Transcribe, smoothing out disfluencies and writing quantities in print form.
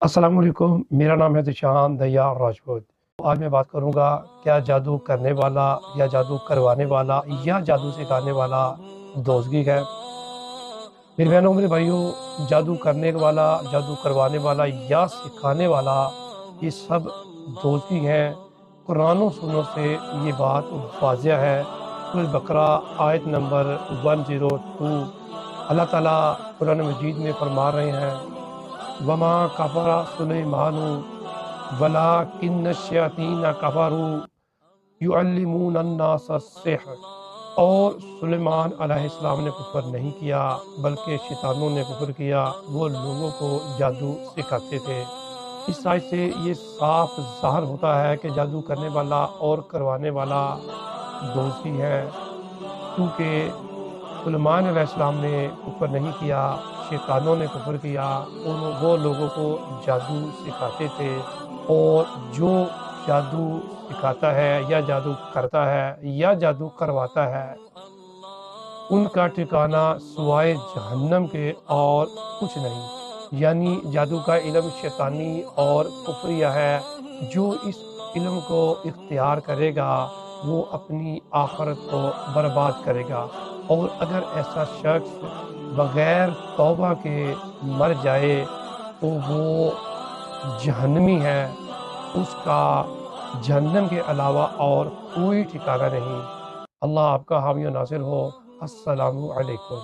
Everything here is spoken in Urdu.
السلام علیکم، میرا نام ہے ذیشان دیار راجپوت۔ آج میں بات کروں گا کیا جادو کرنے والا یا جادو کروانے والا یا جادو سکھانے والا دوزگی ہے۔ میرے بہنوں میرے بھائیوں، جادو کرنے والا، جادو کروانے والا یا سکھانے والا یہ سب دوزگی ہیں۔ قرآن و سنت سے یہ بات واضح ہے۔ سورۃ بقرہ آیت نمبر 102 اللہ تعالیٰ قرآن مجید میں فرما رہے ہیں وما کفر سلیمان ولکن الشیاطین کفروا یعلمون الناس السحر، اور سلیمان علیہ السلام نے کفر نہیں کیا بلکہ شیطانوں نے کفر کیا، وہ لوگوں کو جادو سکھاتے تھے۔ اس آیت سے یہ صاف ظاہر ہوتا ہے کہ جادو کرنے والا اور کروانے والا دوزی ہے، کیونکہ سلیمان علیہ السلام نے کفر نہیں کیا، شیطانوں نے کفر کیا، وہ لوگوں کو جادو سکھاتے تھے، اور جو جادو سکھاتا ہے یا جادو کرتا ہے یا جادو کرواتا ہے ان کا ٹھکانہ سوائے جہنم کے اور کچھ نہیں۔ یعنی جادو کا علم شیطانی اور کفریہ ہے۔ جو اس علم کو اختیار کرے گا وہ اپنی آخرت کو برباد کرے گا، اور اگر ایسا شخص بغیر توبہ کے مر جائے تو وہ جہنمی ہے، اس کا جہنم کے علاوہ اور کوئی ٹھکانہ نہیں۔ اللہ آپ کا حامی و ناصر ہو۔ السلام علیکم۔